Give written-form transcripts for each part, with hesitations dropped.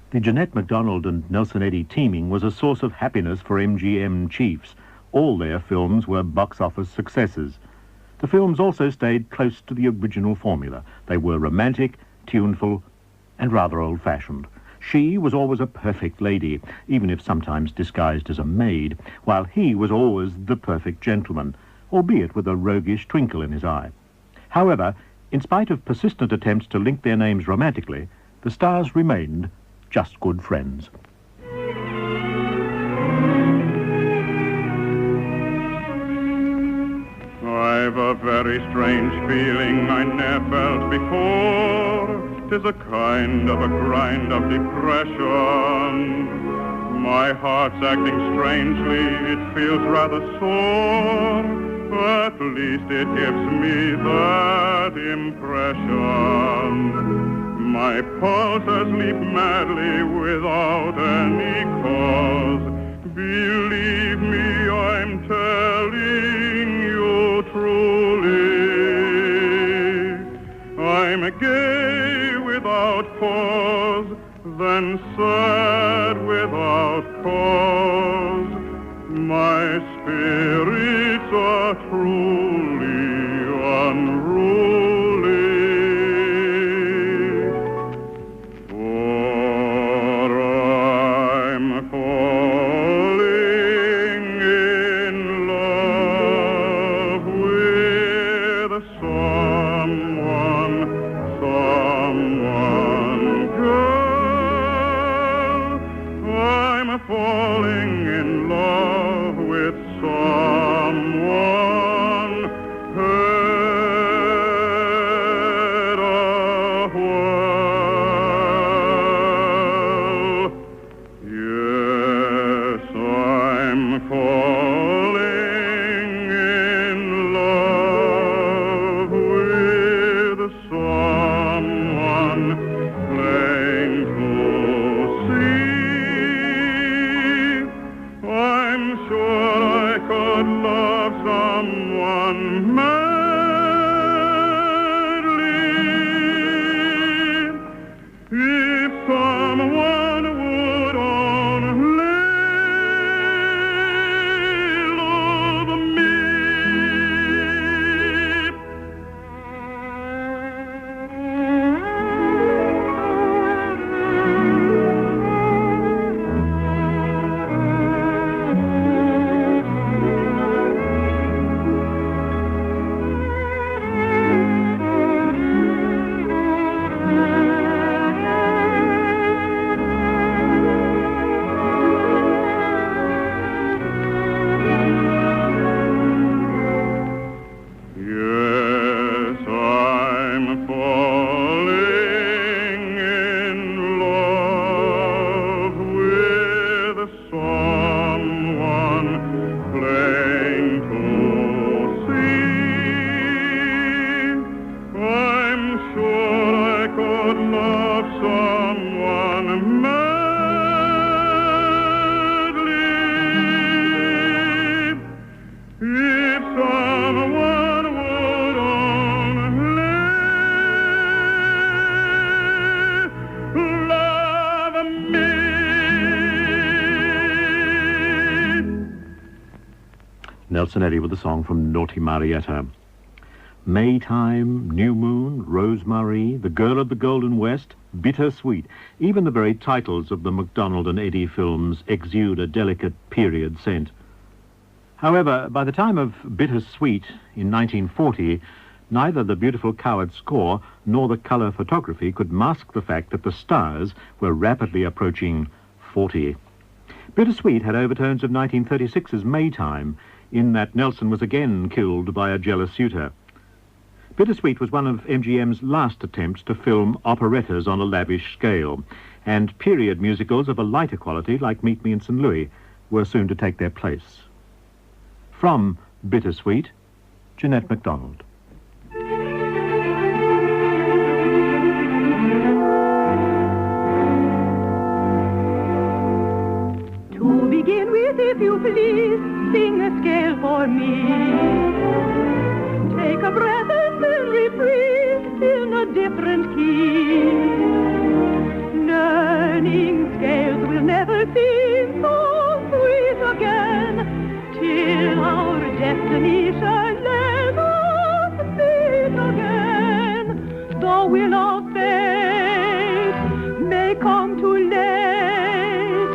The Jeanette MacDonald and Nelson Eddy teaming was a source of happiness for MGM chiefs. All their films were box office successes. The films also stayed close to the original formula. They were romantic, tuneful, and rather old-fashioned. She was always a perfect lady, even if sometimes disguised as a maid, while he was always the perfect gentleman, albeit with a roguish twinkle in his eye. However, in spite of persistent attempts to link their names romantically, the stars remained just good friends. I've a very strange feeling I ne'er felt before. 'Tis a kind of a grind of depression. My heart's acting strangely, it feels rather sore. At least it gives me that impression. My pulses leap madly without any cause. Believe me, I'm telling you truly. I'm gay without cause, then sad without cause. My spirits are truly unruly. For I'm falling in love with someone, girl. I'm falling in love with someone, head a whirl. Yes, I'm falling in love with someone, plain to see. I'm sure I could love someone madly if someone would only love me. Yes, I'm falling in love with someone, plain to see. I'm sure I could love someone madly if someone would only love me. Nelson Eddy with a song from Naughty Marietta. Maytime, New Moon, Rosemary, The Girl of the Golden West, Bittersweet. Even the very titles of the MacDonald and Eddy films exude a delicate period scent. However, by the time of Bittersweet in 1940, neither the beautiful Coward score nor the colour photography could mask the fact that the stars were rapidly approaching 40. Bittersweet had overtones of 1936's Maytime, in that Nelson was again killed by a jealous suitor. Bittersweet was one of MGM's last attempts to film operettas on a lavish scale, and period musicals of a lighter quality, like Meet Me in St. Louis, were soon to take their place. From Bittersweet, Jeanette MacDonald. To begin with, if you please, sing a scale for me. Take a breath and then reprise in a different key. Learning never seemed so sweet again, till our destiny shall let us meet again. The will of fate may come too late.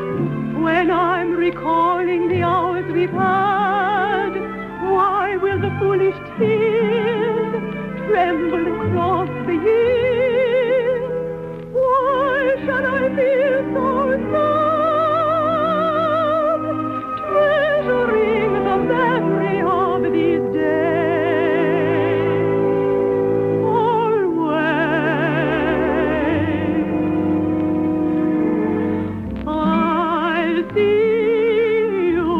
When I'm recalling the hours we've had, why will the foolish tears tremble across the years? Why shall I feel so sad, treasuring the memory of these days? Always I'll see you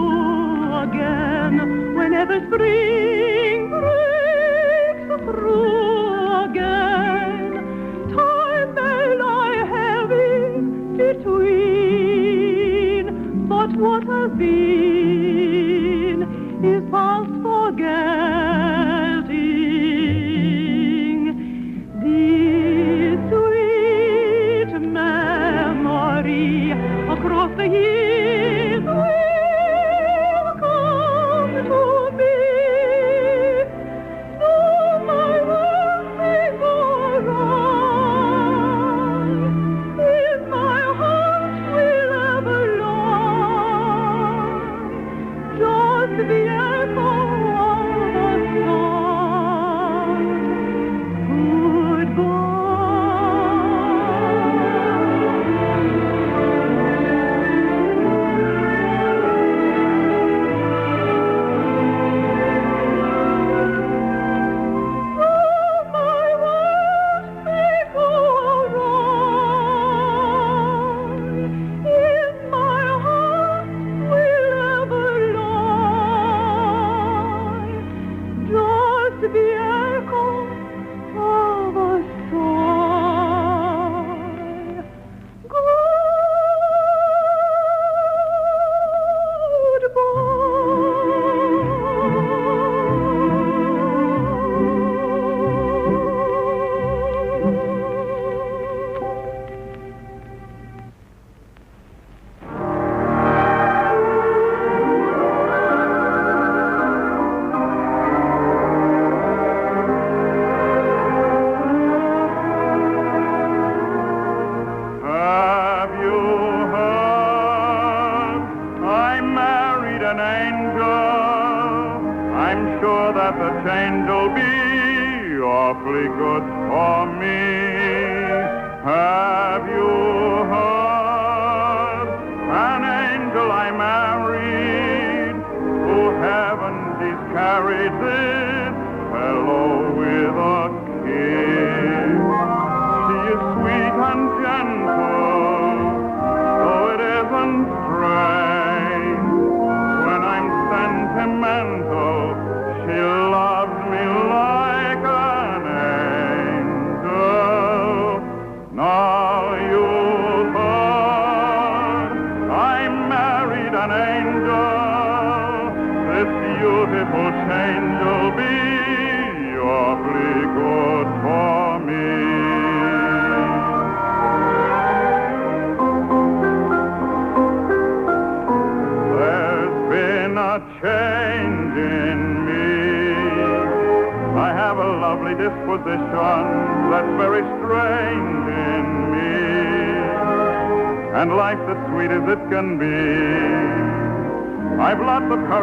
again whenever spring breaks through again. Time may lie heavy between, but what has been is past forgetting. This sweet memory across the years will come to me. Though my world may go wrong, in my heart will ever lie just the echo of a song. Goodbye.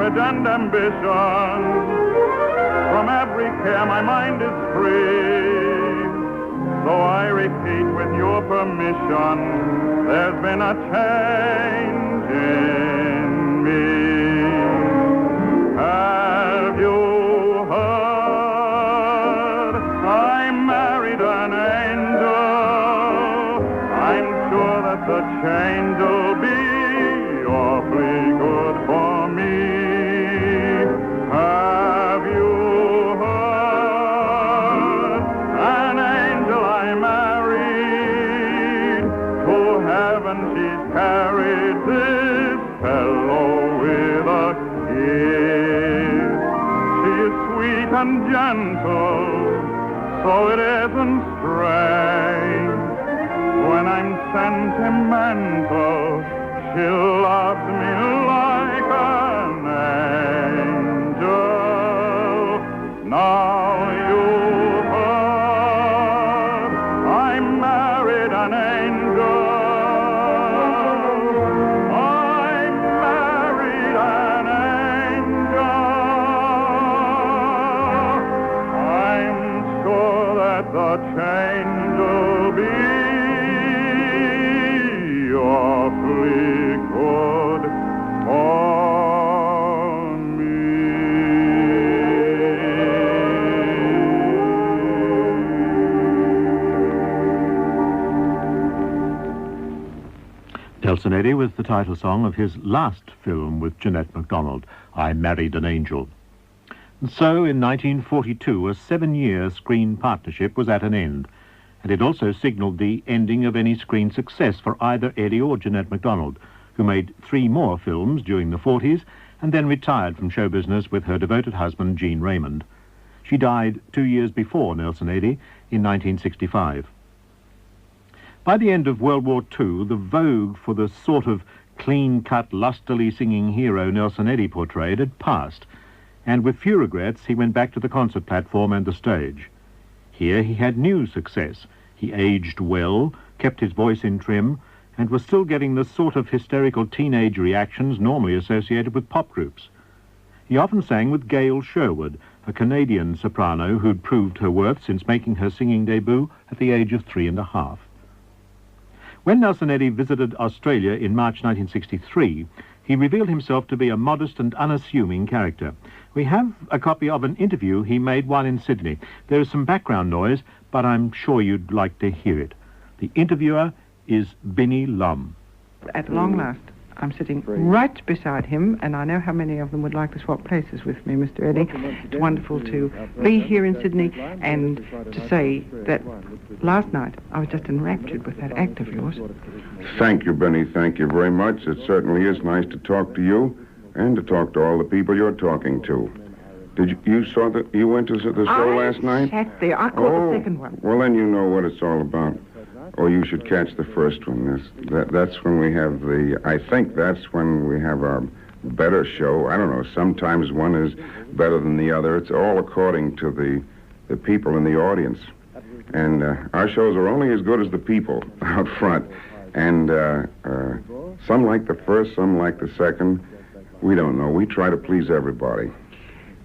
And ambition, from every care my mind is free. So I repeat with your permission, there's been a change in me. Have you heard? I married an angel. I'm sure that the change will be awfully good for me. And gentle, so it isn't strange. When I'm sentimental, she loves me like an angel. Now you've heard I married an angel. I married an angel. I'm sure that the change will be awfully good for me. Nelson Eddy was the title song of his last film with Jeanette MacDonald, I Married an Angel. And so, in 1942, a 7-year screen partnership was at an end, and it also signalled the ending of any screen success for either Eddy or Jeanette MacDonald, who made 3 more films during the 40s and then retired from show business with her devoted husband, Gene Raymond. She died 2 years before Nelson Eddy, in 1965. By the end of World War II, the vogue for the sort of clean-cut, lustily singing hero Nelson Eddy portrayed had passed, and with few regrets he went back to the concert platform and the stage. Here he had new success. He aged well, kept his voice in trim, and was still getting the sort of hysterical teenage reactions normally associated with pop groups. He often sang with Gale Sherwood, a Canadian soprano who'd proved her worth since making her singing debut at the age of 3½. When Nelson Eddy visited Australia in March 1963, he revealed himself to be a modest and unassuming character. We have a copy of an interview he made while in Sydney. There is some background noise, but I'm sure you'd like to hear it. The interviewer is Binny Lum. At long last, I'm sitting right beside him, and I know how many of them would like to swap places with me, Mr. Eddy. It's wonderful to be here in Sydney and to say that last night I was just enraptured with that act of yours. Thank you, Benny. Thank you very much. It certainly is nice to talk to you and to talk to all the people you're talking to. Did you saw that you went to the show last night? I sat there. I caught the second one. Well, then you know what it's all about. Or you should catch the first one. That's when we have I think that's when we have our better show. I don't know. Sometimes one is better than the other. It's all according to the people in the audience. And our shows are only as good as the people out front. And some like the first, some like the second. We don't know. We try to please everybody.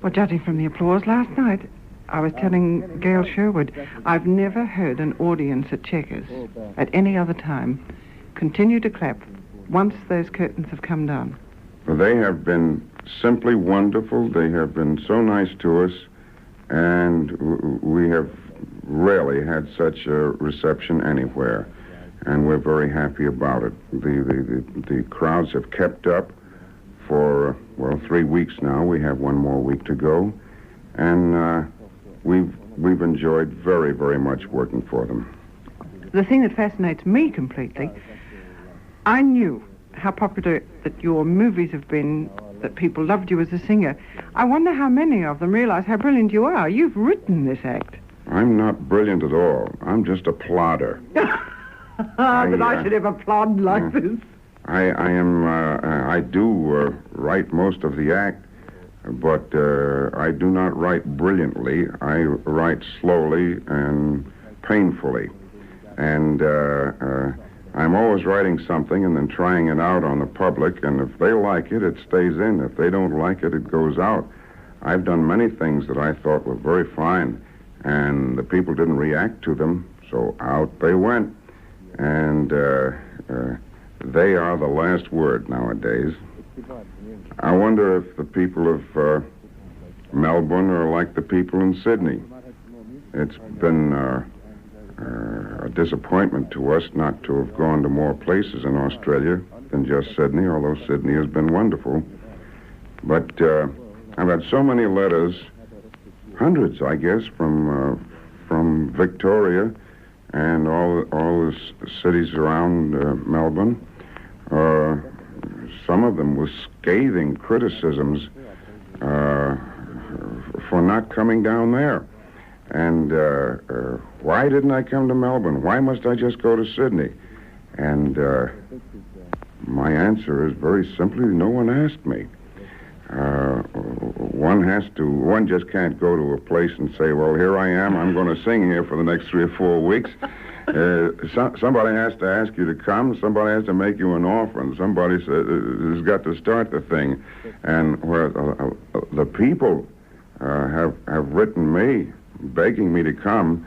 Well, judging from the applause last night, I was telling Gale Sherwood, I've never heard an audience at Checkers, at any other time, continue to clap once those curtains have come down. Well, they have been simply wonderful. They have been so nice to us, and we have rarely had such a reception anywhere, and we're very happy about it. The crowds have kept up for, 3 weeks now. We have 1 more week to go, and we've enjoyed very, very much working for them. The thing that fascinates me completely, I knew how popular that your movies have been, that people loved you as a singer. I wonder how many of them realize how brilliant you are. You've written this act. I'm not brilliant at all. I'm just a plodder. But I should ever plod like this. I do write most of the act, but I do not write brilliantly. I write slowly and painfully. And I'm always writing something and then trying it out on the public, and if they like it, it stays in. If they don't like it, it goes out. I've done many things that I thought were very fine, and the people didn't react to them, so out they went. And they are the last word nowadays. I wonder if the people of Melbourne are like the people in Sydney. It's been a disappointment to us not to have gone to more places in Australia than just Sydney, although Sydney has been wonderful. But I've had so many letters, hundreds, I guess, from Victoria and all the cities around Melbourne. Some of them with scathing criticisms for not coming down there. And why didn't I come to Melbourne? Why must I just go to Sydney? And my answer is very simply, no one asked me. One just can't go to a place and say, well, here I am, I'm going to sing here for the next 3 or 4 weeks. Somebody has to ask you to come, somebody has to make you an offer, and somebody has got to start the thing. And where the people have written me, begging me to come,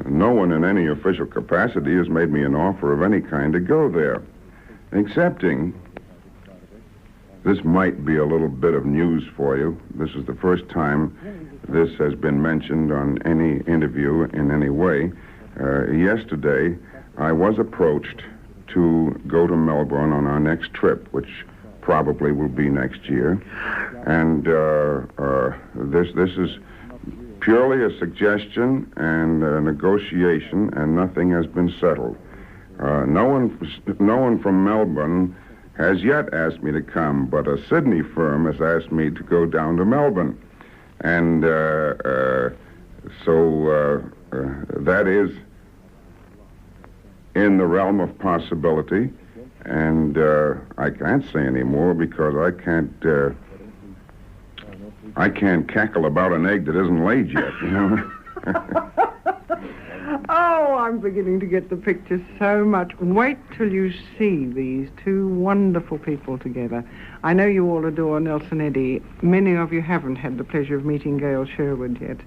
no one in any official capacity has made me an offer of any kind to go there. Excepting, this might be a little bit of news for you. This is the first time this has been mentioned on any interview in any way. Yesterday, I was approached to go to Melbourne on our next trip, which probably will be next year. And this is purely a suggestion and a negotiation, and nothing has been settled. No one from Melbourne has yet asked me to come, but a Sydney firm has asked me to go down to Melbourne. And so that is in the realm of possibility. And I can't say any more because I can't cackle about an egg that isn't laid yet, you know. Oh, I'm beginning to get the picture so much. Wait till you see these two wonderful people together. I know you all adore Nelson Eddy. Many of you haven't had the pleasure of meeting Gale Sherwood yet.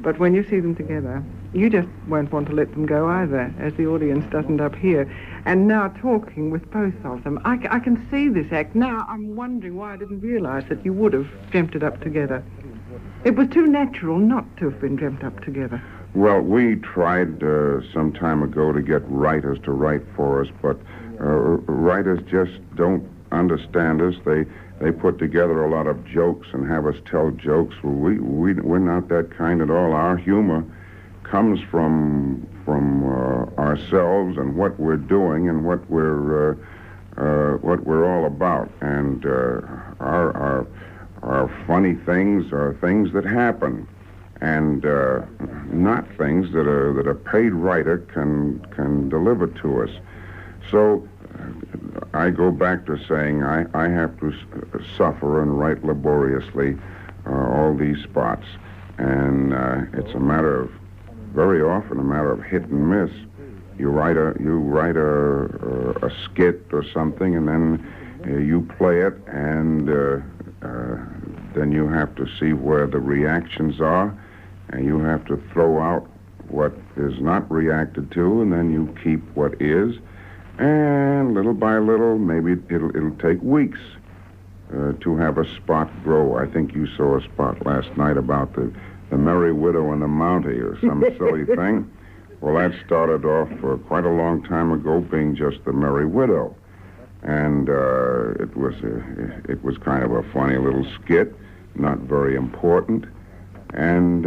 But when you see them together, you just won't want to let them go either, as the audience doesn't up here. And now talking with both of them, I can see this act. Now I'm wondering why I didn't realize that you would have dreamt it up together. It was too natural not to have been dreamt up together. Well, we tried some time ago to get writers to write for us, but writers just don't understand us. They put together a lot of jokes and have us tell jokes. Well, we're not that kind at all. Our humor comes from ourselves and what we're doing and what we're all about. And our funny things are things that happen, and not things that a paid writer can deliver to us. So I go back to saying I have to suffer and write laboriously all these spots, and it's very often a matter of hit and miss. You write a skit or something, and then you play it, and then you have to see where the reactions are, and you have to throw out what is not reacted to, and then you keep what is. And little by little, maybe it'll take weeks to have a spot grow. I think you saw a spot last night about the Merry Widow and the Mountie or some silly thing. Well, that started off quite a long time ago being just the Merry Widow. And it was kind of a funny little skit, not very important. And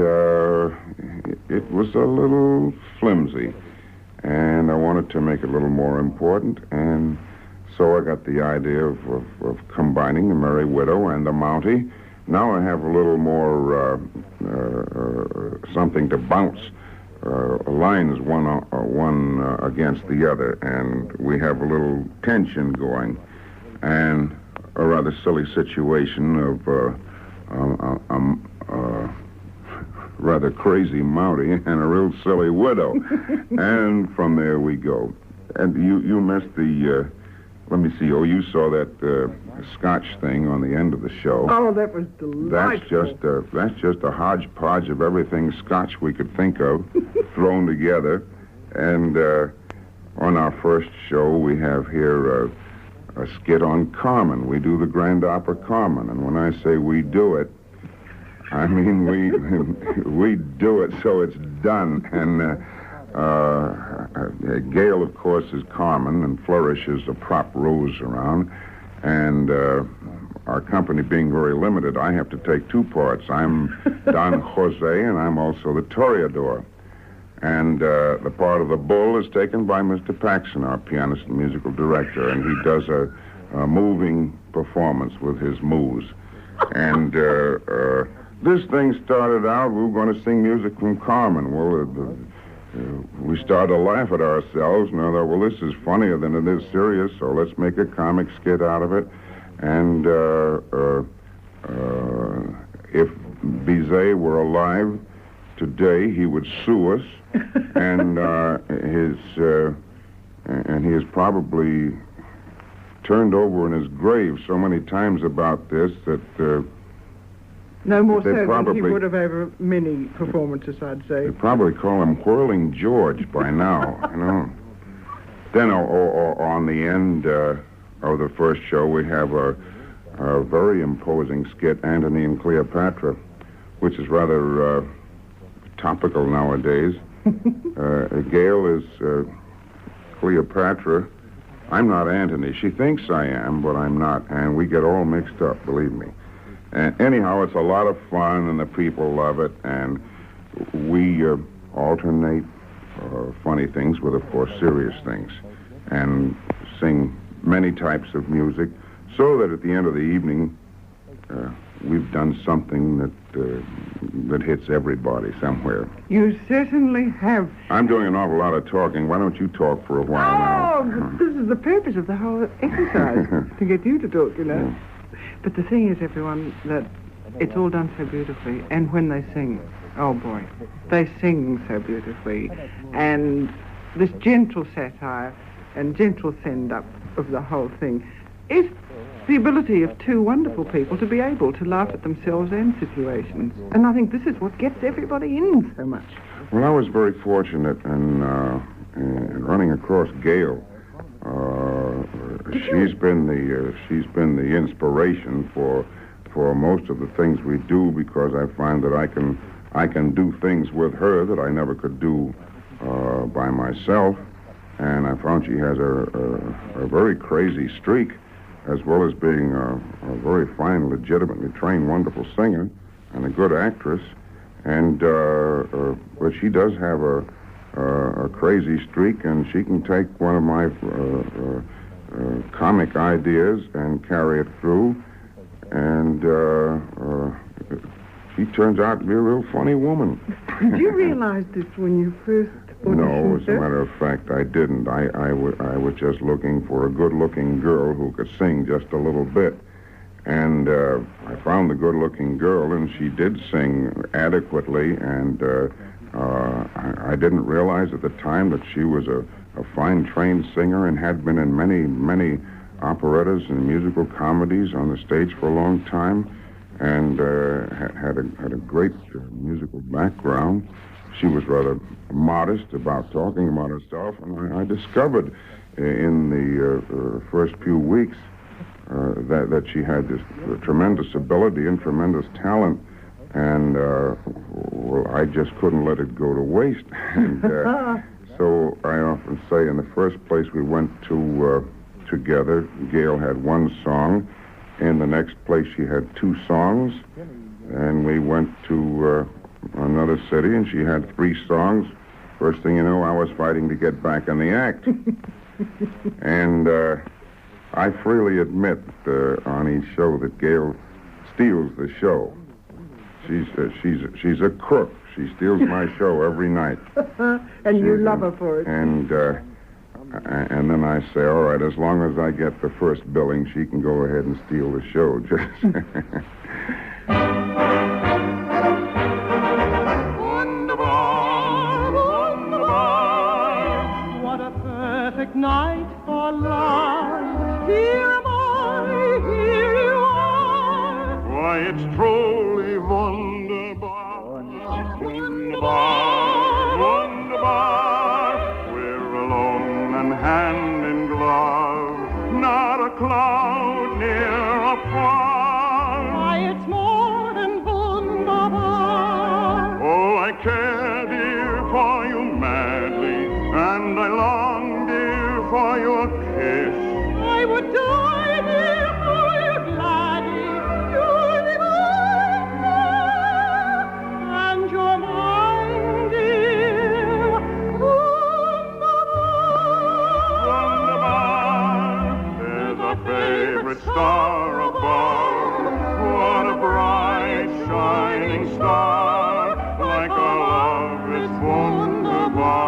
it was a little flimsy. And I wanted to make it a little more important, and so I got the idea of combining the Merry Widow and the Mountie. Now I have a little more something to bounce, lines one against the other, and we have a little tension going, and a rather silly situation of rather crazy Mountie and a real silly widow. And from there we go. And you missed the, let me see, you saw that Scotch thing on the end of the show. Oh, that was delightful. That's just a hodgepodge of everything Scotch we could think of thrown together. And on our first show, we have here a skit on Carmen. We do the Grand Opera Carmen. And when I say we do it, I mean, we do it so it's done. And Gale, of course, is Carmen, and Flourish is a prop Rose around. And our company being very limited, I have to take two parts. I'm Don Jose, and I'm also the Toreador. And the part of the bull is taken by Mr. Paxson, our pianist and musical director, and he does a moving performance with his moves. And this thing started out, we were going to sing music from Carmen. Well, we started to laugh at ourselves, and I thought, well, this is funnier than it is serious, so let's make a comic skit out of it. And if Bizet were alive today, he would sue us, and he has probably turned over in his grave so many times about this that no more so probably, than he would have over many performances, I'd say. They probably call him Whirling George by now, you know. Then on the end of the first show, we have a very imposing skit, Antony and Cleopatra, which is rather topical nowadays. Gale is Cleopatra. I'm not Antony. She thinks I am, but I'm not, and we get all mixed up, believe me. And anyhow, it's a lot of fun, and the people love it, and we alternate funny things with, of course, serious things, and sing many types of music, so that at the end of the evening, we've done something that hits everybody somewhere. You certainly have. I'm doing an awful lot of talking. Why don't you talk for a while now? This is the purpose of the whole exercise, to get you to talk, you know. Yeah. But the thing is, everyone, that it's all done so beautifully, and when they sing, oh boy, they sing so beautifully, and this gentle satire and gentle send-up of the whole thing is the ability of two wonderful people to be able to laugh at themselves and situations. And I think this is what gets everybody in so much. Well, I was very fortunate in running across Gale. She's been the inspiration for most of the things we do, because I find that I can do things with her that I never could do by myself. And I found she has a very crazy streak, as well as being a very fine, legitimately trained, wonderful singer and a good actress. And but she does have a crazy streak, and she can take one of my comic ideas and carry it through. And she turns out to be a real funny woman. Did you realize this when you first auditioned? No, as a matter of fact, I didn't. I was just looking for a good-looking girl who could sing just a little bit. And I found the good-looking girl, and she did sing adequately, and I didn't realize at the time that she was a fine trained singer and had been in many operettas and musical comedies on the stage for a long time, and had a great musical background. She was rather modest about talking about herself, and I discovered in the first few weeks that she had this tremendous ability and tremendous talent, and well, I just couldn't let it go to waste. And so I often say, in the first place we went to together, Gale had one song. In the next place she had two songs. And we went to another city, and she had three songs. First thing you know, I was fighting to get back in the act. And I freely admit on each show that Gale steals the show. She's a crook. She steals my show every night. And you love her for it. And then I say, all right, as long as I get the first billing, she can go ahead and steal the show. What a perfect night for love. Here am I, here you are. Why, it's truly wunderbar. Wunderbar, wunderbar. We're alone and hand in glove. Not a cloud near or far. Why, it's more than wunderbar. Oh, I care, dear, for you madly, and I long, dear, for your kiss. I would die, dear, for you gladly. You're the one, and you're mine, dear. Wunderbar, there's a favorite star above. What a bright, shining star, like our love is wunderbar.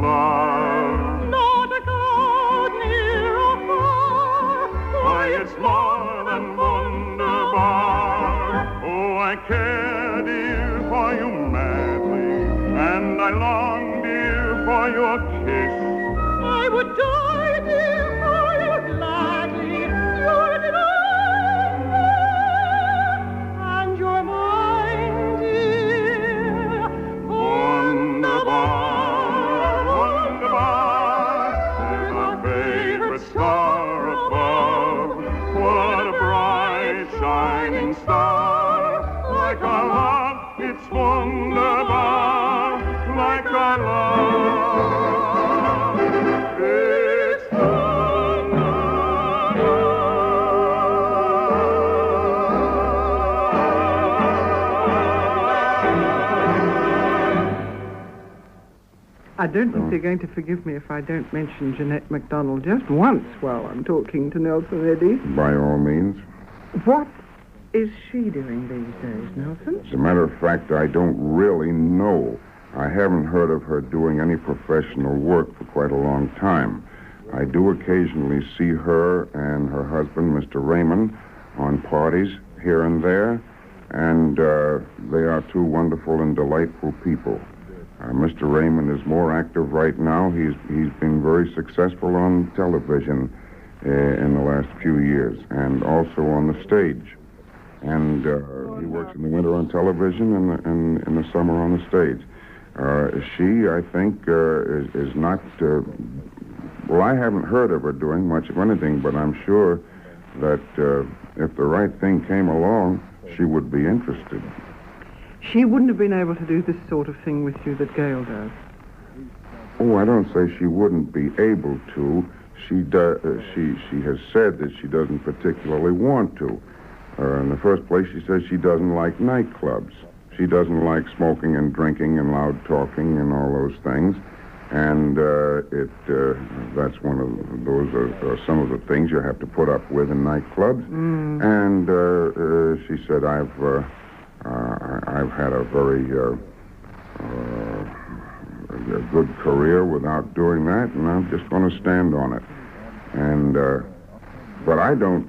glove. Not a cloud near or far. Why, it's more than wunderbar. Oh, I care, dear, for you madly, and I long, dear, for your kiss. I would die, dear, for you gladly. You're a delight, and you're mine, dear. Wunderbar, wunderbar, is my favorite star above. What a bright, shining star, like our love, it's wunderbar, like our love. It's I don't think they're going to forgive me if I don't mention Jeanette MacDonald just once while I'm talking to Nelson Eddy. By all means. What is she doing these days, Nelson? As a matter of fact, I don't really know. I haven't heard of her doing any professional work for quite a long time. I do occasionally see her and her husband, Mr. Raymond, on parties here and there, and they are two wonderful and delightful people. Mr. Raymond is more active right now. He's been very successful on television in the last few years, and also on the stage. And he works in the winter on television and in the summer on the stage. She, I think, is not... well, I haven't heard of her doing much of anything, but I'm sure that if the right thing came along, she would be interested. She wouldn't have been able to do this sort of thing with you that Gale does. Oh, I don't say she wouldn't be able to. She has said that she doesn't particularly want to. In the first place, she says she doesn't like nightclubs. She doesn't like smoking and drinking and loud talking and all those things. And that's one of those are some of the things you have to put up with in nightclubs. And she said, I've had a very a good career without doing that, and I'm just going to stand on it. And but I don't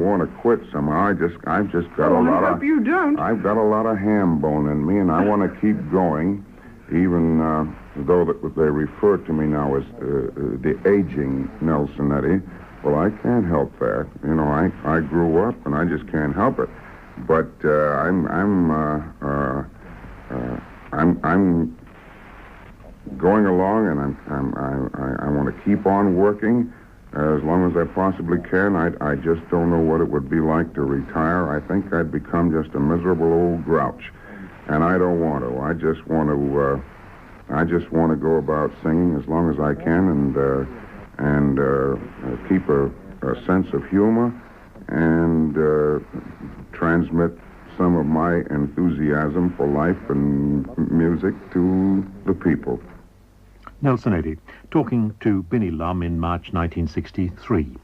want to quit somehow. I've just got a lot I hope you don't. I've got a lot of ham bone in me, and I want to keep going, even though they refer to me now as the aging Nelson Eddy. Well, I can't help that. You know, I grew up, and I just can't help it. But I'm going along, and I want to keep on working as long as I possibly can. I just don't know what it would be like to retire. I think I'd become just a miserable old grouch, and I don't want to. I just want to go about singing as long as I can, and keep a sense of humor, and transmit some of my enthusiasm for life and music to the people. Nelson Eddy, talking to Binny Lum in March 1963.